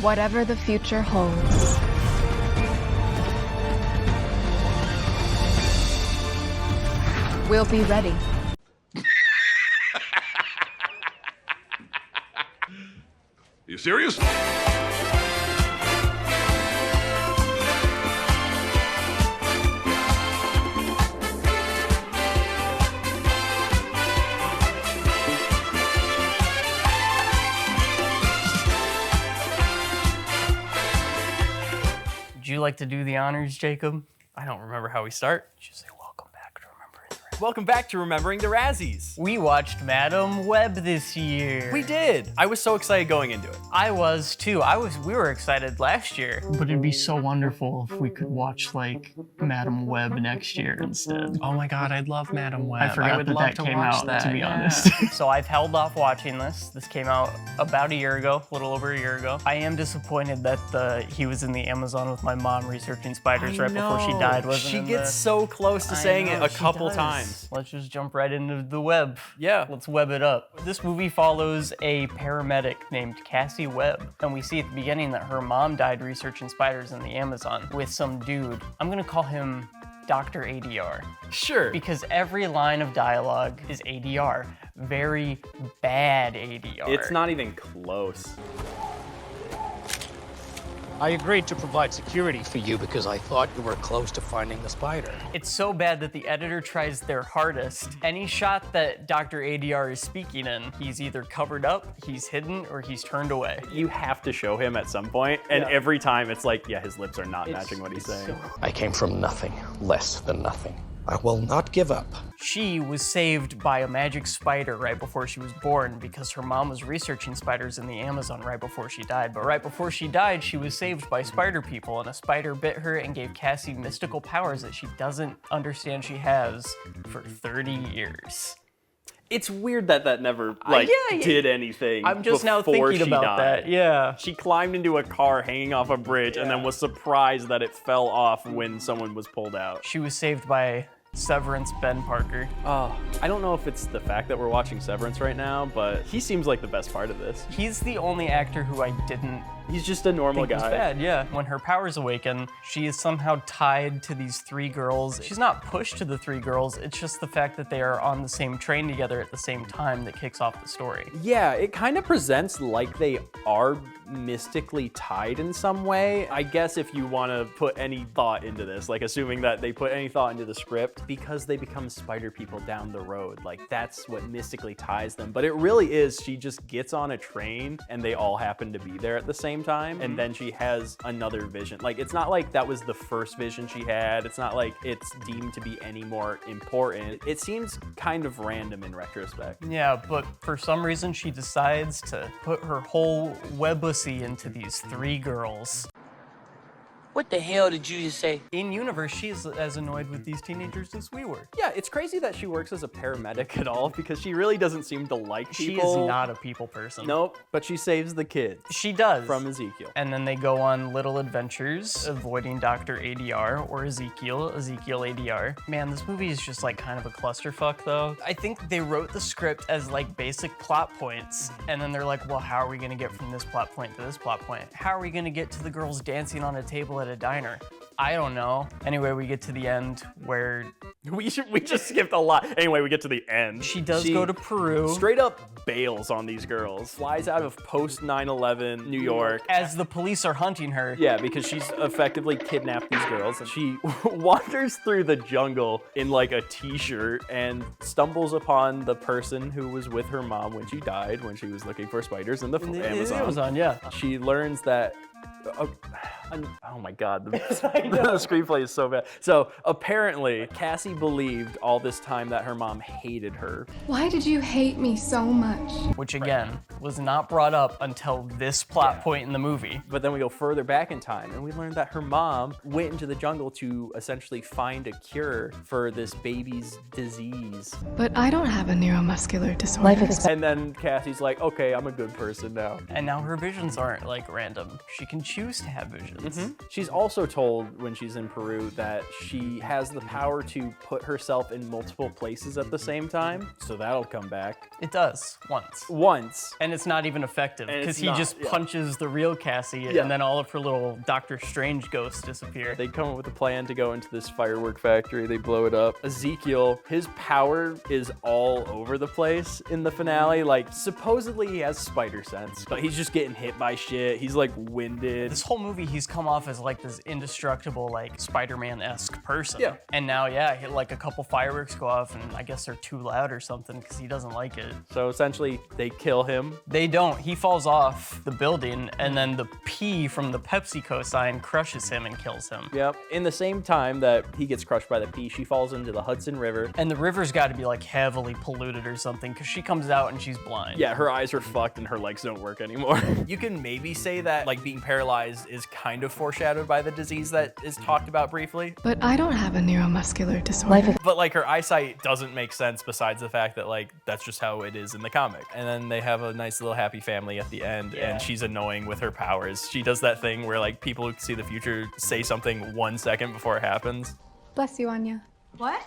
Whatever the future holds. We'll be ready. You serious? Would you like to do the honors, Jacob? I don't remember how we start. Just say welcome back to Remembering the Razzies. Welcome back to Remembering the Razzies. We watched Madam Web this year. We did. I was so excited going into it. I was too. We were excited last year. But it'd be so wonderful if we could watch like Madam Web next year instead. Oh my God, I'd love Madam Web. I forgot that came out, to be honest. So I've held off watching this. This came out about a year ago, a little over a year ago. I am disappointed that he was in the Amazon with my mom researching spiders right before she died. She gets so close to saying it a couple times. Let's just jump right into the web. Yeah. Let's web it up. This movie follows a paramedic named Cassie Webb, and we see at the beginning that her mom died researching spiders in the Amazon with some dude. I'm gonna call him Dr. ADR. Sure. Because every line of dialogue is ADR. Very bad ADR. It's not even close. I agreed to provide security for you because I thought you were close to finding the spider. It's so bad that the editor tries their hardest. Any shot that Dr. ADR is speaking in, he's either covered up, he's hidden, or he's turned away. You have to show him at some point, and every time it's like, yeah, his lips are not matching what he's saying. I came from nothing, less than nothing. I will not give up. She was saved by a magic spider right before she was born because her mom was researching spiders in the Amazon right before she died. But right before she died, she was saved by spider people, and a spider bit her and gave Cassie mystical powers that she doesn't understand she has for 30 years. It's weird that never did anything. I'm just now before thinking she about died. that. Yeah. She climbed into a car hanging off a bridge and then was surprised that it fell off when someone was pulled out. She was saved by Severance Ben Parker. Oh, I don't know if it's the fact that we're watching Severance right now, but he seems like the best part of this. He's the only actor who I didn't He's just a normal think guy. was bad, yeah. When her powers awaken, she is somehow tied to these three girls. She's not pushed to the three girls, it's just the fact that they are on the same train together at the same time that kicks off the story. Yeah, it kind of presents like they are mystically tied in some way. I guess if you want to put any thought into this, like assuming that they put any thought into the script, because they become spider people down the road, like that's what mystically ties them. But it really is, she just gets on a train and they all happen to be there at the same time, and then she has another vision. Like, it's not like that was the first vision she had. It's not like it's deemed to be any more important. It seems kind of random in retrospect. Yeah, but for some reason she decides to put her whole webbussy into these three girls. What the hell did you just say? In universe, she's as annoyed with these teenagers as we were. Yeah, it's crazy that she works as a paramedic at all because she really doesn't seem to like She people. is not a people person. Nope, but she saves the kids. She does. From Ezekiel. And then they go on little adventures, avoiding Dr. ADR or Ezekiel ADR. Man, this movie is just like kind of a clusterfuck though. I think they wrote the script as like basic plot points, and then they're like, well, how are we gonna get from this plot point to this plot point? How are we gonna get to the girls dancing on a table at a diner? I don't know. Anyway, we get to the end where We just skipped a lot. Anyway, we get to the end. she does go to Peru. Straight up bails on these girls. Flies out of post 9/11 New York. As the police are hunting her. Yeah, because she's effectively kidnapped these girls. And she wanders through the jungle in like a t-shirt and stumbles upon the person who was with her mom when she died, when she was looking for spiders in the Amazon. Yeah. She learns that oh my God, the screenplay is so bad. So apparently, Cassie believed all this time that her mom hated her. Why did you hate me so much? Which again, was not brought up until this plot point in the movie. But then we go further back in time and we learned that her mom went into the jungle to essentially find a cure for this baby's disease. But I don't have a neuromuscular disorder. And then Cassie's like, okay, I'm a good person now. And now her visions aren't like random. She can choose to have visions. happens. She's also told when she's in Peru that she has the power to put herself in multiple places at the same time, so that'll come back. It does, once. Once. And it's not even effective, And because it's he not, just yeah. punches the real Cassie, Yeah. and then all of her little Doctor Strange ghosts disappear. They come up with a plan to go into this firework factory, they blow it up. Ezekiel, his power is all over the place in the finale. Like, supposedly he has spider sense, but he's just getting hit by shit. He's like winded. This whole movie, he's come off as like this indestructible, like Spider-Man-esque person. Yeah. And now, yeah, like a couple fireworks go off, and I guess they're too loud or something because he doesn't like it. So essentially, they kill him. They don't. He falls off the building, and then the P from the PepsiCo sign crushes him and kills him. Yep. In the same time that he gets crushed by the pea, she falls into the Hudson River. And the river's got to be like heavily polluted or something, because she comes out and she's blind. Yeah, her eyes are fucked and her legs don't work anymore. You can maybe say that like being paralyzed is kind of foreshadowed by the disease that is talked about briefly. But I don't have a neuromuscular disorder. But like her eyesight doesn't make sense besides the fact that like that's just how it is in the comic. And then they have a nice little happy family at the end, and she's annoying with her powers. She does that thing where like people who see the future say something 1 second before it happens. Bless you, Anya. What?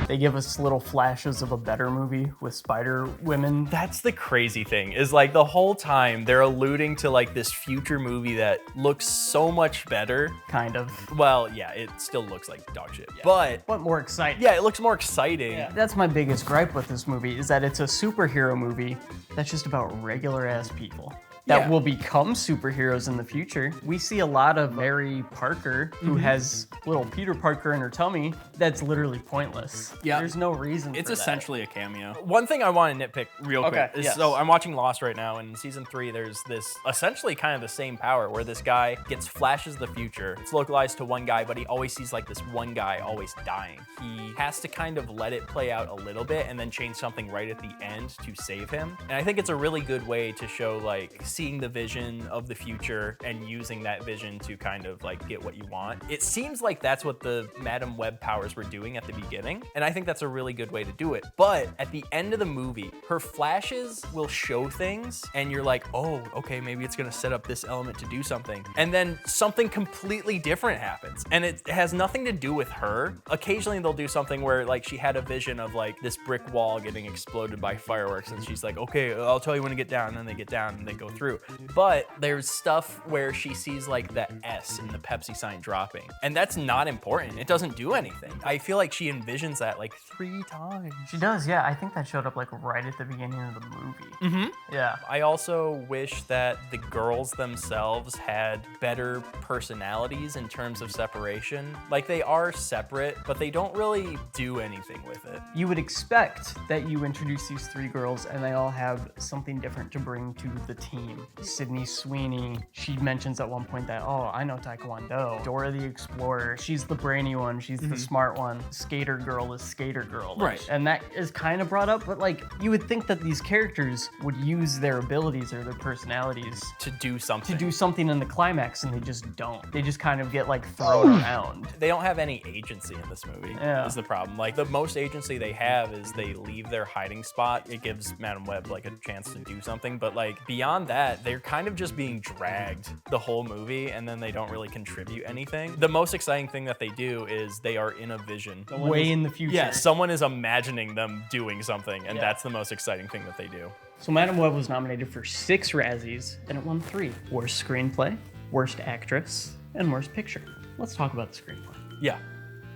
They give us little flashes of a better movie with Spider Women. That's the crazy thing, is like the whole time they're alluding to like this future movie that looks so much better. Kind of. Well, yeah, it still looks like dog shit, but More exciting. yeah, it looks more exciting. Yeah. That's my biggest gripe with this movie, is that it's a superhero movie that's just about regular ass people that will become superheroes in the future. We see a lot of Mary Parker, who has little Peter Parker in her tummy, that's literally pointless. Yeah. There's no reason It's for that. essentially a cameo. One thing I want to nitpick real quick is, yes. so I'm watching Lost right now, and in season 3, there's this essentially kind of the same power where this guy gets flashes of the future. It's localized to one guy, but he always sees like this one guy always dying. He has to kind of let it play out a little bit and then change something right at the end to save him. And I think it's a really good way to show like seeing the vision of the future and using that vision to kind of like get what you want. It seems like that's what the Madam Web powers were doing at the beginning, and I think that's a really good way to do it. But at the end of the movie, her flashes will show things and you're like, oh, okay, maybe it's gonna set up this element to do something. And then something completely different happens, and it has nothing to do with her. Occasionally they'll do something where like she had a vision of like this brick wall getting exploded by fireworks, and she's like, okay, I'll tell you when to get down, and then they get down and they go through. But there's stuff where she sees like the S in the Pepsi sign dropping, and that's not important. It doesn't do anything. I feel like she envisions that like 3 times. She does, yeah. I think that showed up like right at the beginning of the movie. Yeah. I also wish that the girls themselves had better personalities in terms of separation. Like they are separate, but they don't really do anything with it. You would expect that you introduce these 3 girls and they all have something different to bring to the team. Sydney Sweeney, she mentions at one point that, oh, I know Taekwondo. Dora the Explorer, she's the brainy one, she's the smart one. Skater Girl is Skater Girl. Right. And that is kind of brought up, but like, you would think that these characters would use their abilities or their personalities To do something. to do something in the climax, and they just don't. They just kind of get like thrown around. They don't have any agency in this movie, Yeah. is the problem. Like, the most agency they have is they leave their hiding spot. It gives Madam Web, like, a chance to do something, but, like, beyond that, they're kind of just being dragged the whole movie, and then they don't really contribute anything. The most exciting thing that they do is they are in a vision. Way in the future. Yeah, someone is imagining them doing something, and that's the most exciting thing that they do. So Madam Web was nominated for 6 Razzies, and it won 3. Worst Screenplay, Worst Actress, and Worst Picture. Let's talk about the screenplay. Yeah,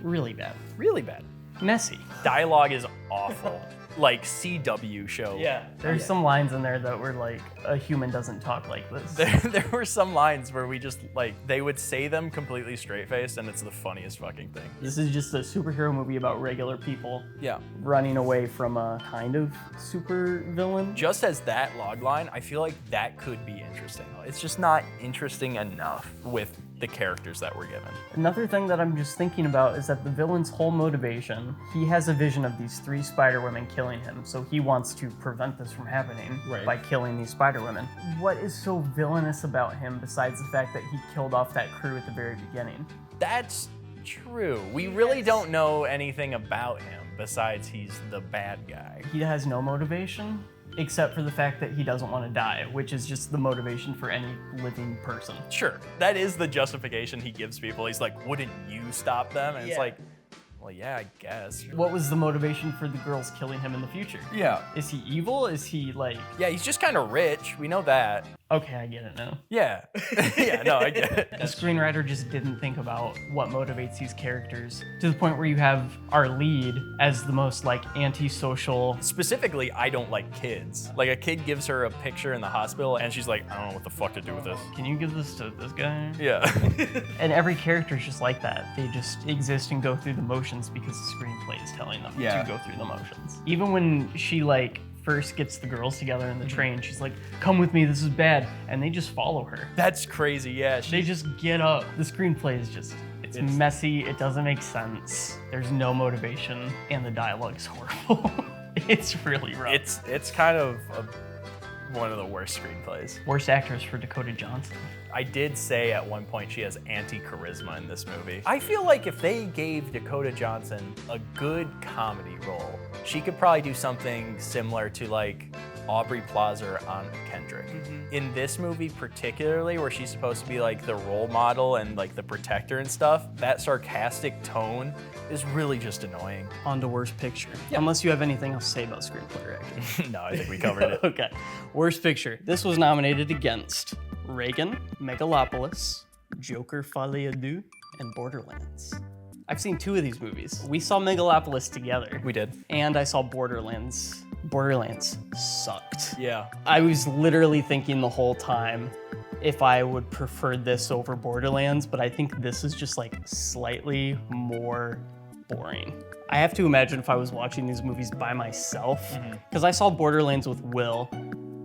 Really bad. really bad. Messy. Dialogue is awful. Like, CW show. There's some lines in there that were like, a human doesn't talk like this. There were some lines where we just, like, they would say them completely straight-faced, and it's the funniest fucking thing. This is just a superhero movie about regular people Yeah. running away from a kind of super villain. Just as that logline, I feel like that could be interesting. It's just not interesting enough with the characters that we're given. Another thing that I'm just thinking about is that the villain's whole motivation, he has a vision of these 3 Spider Women killing him, so he wants to prevent this from happening by killing these Spider Women. What is so villainous about him besides the fact that he killed off that crew at the very beginning? That's true. We really don't know anything about him besides he's the bad guy. He has no motivation. except for the fact that he doesn't want to die, which is just the motivation for any living person. Sure, that is the justification he gives people. He's like, wouldn't you stop them? And it's like, well, yeah, I guess. What was the motivation for the girls killing him in the future? Yeah. Is he evil? Is he like... Yeah, he's just kind of rich. We know that. Okay, I get it now. Yeah. Yeah, no, I get it. The screenwriter just didn't think about what motivates these characters to the point where you have our lead as the most like antisocial. Specifically, I don't like kids. Like a kid gives her a picture in the hospital and she's like, I don't know what the fuck to do with this. Can you give this to this guy? Yeah. And every character is just like that. They just exist and go through the motions because the screenplay is telling them to go through the motions. Even when she like first gets the girls together in the train, she's like, come with me, this is bad. And they just follow her. That's crazy, yeah. They just get up. The screenplay is just, it's messy, it doesn't make sense. There's no motivation, and the dialogue's horrible. It's really rough. It's kind of one of the worst screenplays. Worst actress for Dakota Johnson. I did say at one point she has anti-charisma in this movie. I feel like if they gave Dakota Johnson a good comedy role, she could probably do something similar to like Aubrey Plaza or Anna Kendrick. In this movie particularly, where she's supposed to be like the role model and like the protector and stuff, that sarcastic tone is really just annoying. On to worst picture. Unless you have anything else to say about screenplay writing. No, I think we covered it. Okay. Worst picture. This was nominated against Reagan, Megalopolis, Joker Folie à Deux, and Borderlands. I've seen 2 of these movies. We saw Megalopolis together. We did. And I saw Borderlands. Borderlands sucked. Yeah. I was literally thinking the whole time if I would prefer this over Borderlands, but I think this is just like slightly more boring. I have to imagine if I was watching these movies by myself, because I saw Borderlands with Will,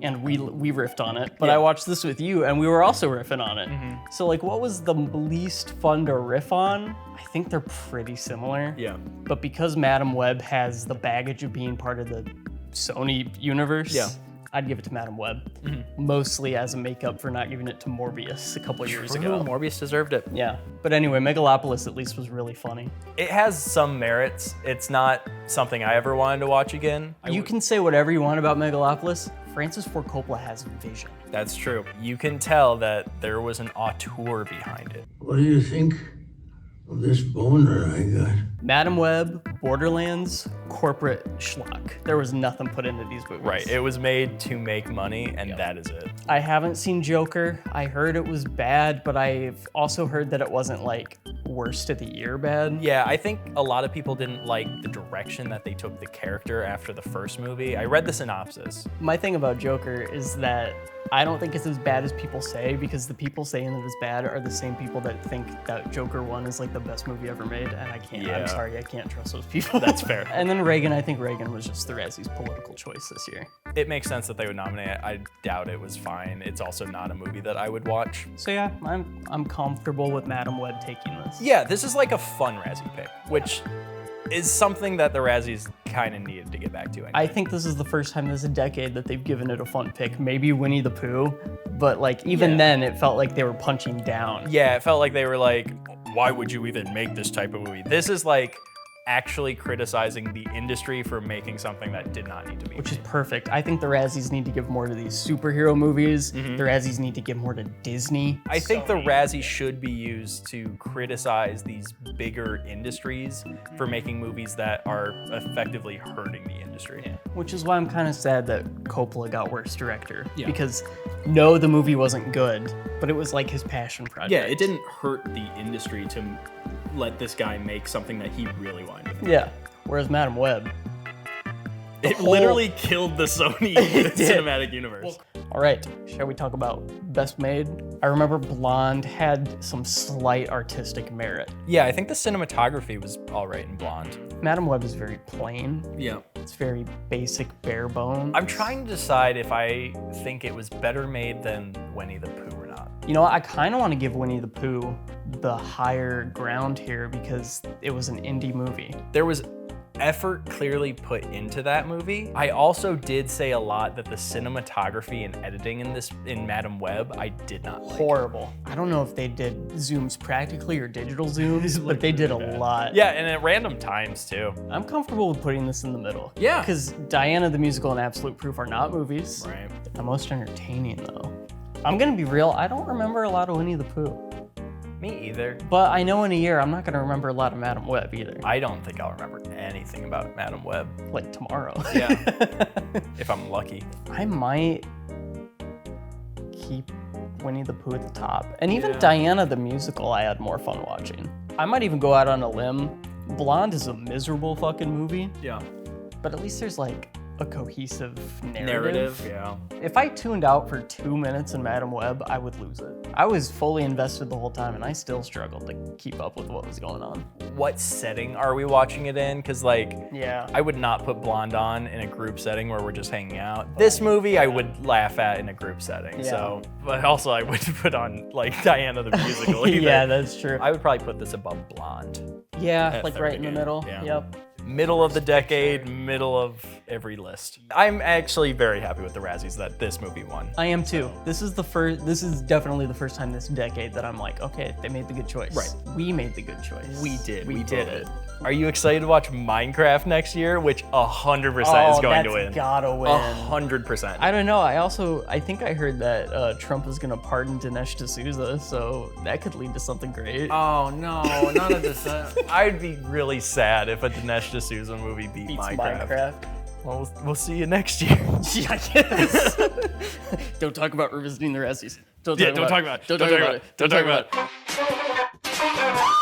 and we riffed on it, but I watched this with you and we were also riffing on it. So like, what was the least fun to riff on? I think they're pretty similar. Yeah. But because Madam Web has the baggage of being part of the Sony universe, I'd give it to Madam Web. Mostly as a makeup for not giving it to Morbius a couple years ago. Morbius deserved it. Yeah. But anyway, Megalopolis at least was really funny. It has some merits. It's not something I ever wanted to watch again. You can say whatever you want about Megalopolis. Francis Ford Coppola has vision. That's true. You can tell that there was an auteur behind it. What do you think of this boner I got? Madam Web, Borderlands, corporate schlock. There was nothing put into these movies. Right, it was made to make money, and that is it. I haven't seen Joker. I heard it was bad, but I've also heard that it wasn't like worst of the year bad. Yeah, I think a lot of people didn't like the direction that they took the character after the first movie. I read the synopsis. My thing about Joker is that I don't think it's as bad as people say, because the people saying that it's bad are the same people that think that Joker 1 is like the best movie ever made, and I can't, I'm sorry, I can't trust those people. That's fair. And then Reagan, I think Reagan was just the Razzies political choice this year. It makes sense that they would nominate it. I doubt it was fine. It's also not a movie that I would watch. So yeah, I'm comfortable with Madam Web taking this. Yeah, this is like a fun Razzie pick, which is something that the Razzies kind of needed to get back to. I think this is the first time this decade that they've given it a fun pick. Maybe Winnie the Pooh, but like even then it felt like they were punching down. Yeah, it felt like they were like, why would you even make this type of movie? This is like actually criticizing the industry for making something that did not need to be Which is made. perfect. I think the Razzies need to give more to these superhero movies. The Razzies need to give more to Disney. I think the Razzies should be used to criticize these bigger industries for making movies that are effectively hurting the industry. Which is why I'm kind of sad that Coppola got worst director. Because no, the movie wasn't good, but it was like his passion project. Yeah, it didn't hurt the industry to let this guy make something that he really wanted to make. Yeah, whereas Madam Web. It literally killed the Sony cinematic universe. All right, shall we talk about Best Made? I remember Blonde had some slight artistic merit. Yeah, I think the cinematography was all right in Blonde. Madam Web is very plain. Yeah. It's very basic, bare bones. I'm trying to decide if I think it was better made than Winnie the Pooh or not. You know, I kind of want to give Winnie the Pooh the higher ground here because it was an indie movie. There was effort clearly put into that movie. I also did say a lot that the cinematography and editing in Madam Web, I did not like. Horrible. I don't know if they did zooms practically or digital zooms, but they did a lot. Yeah, and at random times too. I'm comfortable with putting this in the middle. Yeah. Because Diana the Musical and Absolute Proof are not movies. Right. They're the most entertaining though. I'm gonna be real, I don't remember a lot of Winnie the Pooh. Me either. But I know in a year, I'm not gonna remember a lot of Madam Web either. I don't think I'll remember anything about Madam Web. Like tomorrow. Yeah. If I'm lucky. I might keep Winnie the Pooh at the top. And even Yeah. Diana the Musical, I had more fun watching. I might even go out on a limb. Blonde is a miserable fucking movie, Yeah. but at least there's like a cohesive Narrative, yeah. If I tuned out for 2 minutes in Madam Web, I would lose it. I was fully invested the whole time and I still struggled to keep up with what was going on. What setting are we watching it in? Because like, Yeah. I would not put Blonde on in a group setting where we're just hanging out. This movie I would laugh at in a group setting. Yeah. So, but also I wouldn't put on like Diana the Musical either. Yeah, that's true. I would probably put this above Blonde. Yeah, at like third right in the again. middle. Yeah. Yep. Middle of the decade, middle of every list. I'm actually very happy with the Razzies that this movie won. I am too. This is definitely the first time this decade that I'm like, okay, they made the good choice. Right. We made the good choice. We did. We did it. Are you excited to watch Minecraft next year? Which 100% is going to win. Gotta win. 100%. I don't know. I think I heard that Trump is gonna pardon Dinesh D'Souza, so that could lead to something great. Oh no, none of this. I'd be really sad if a Dinesh D'Souza movie beat Beats Minecraft. Well, we'll see you next year. Yeah, I guess. Don't talk about revisiting the Razzies. Don't talk about it. Don't talk about it.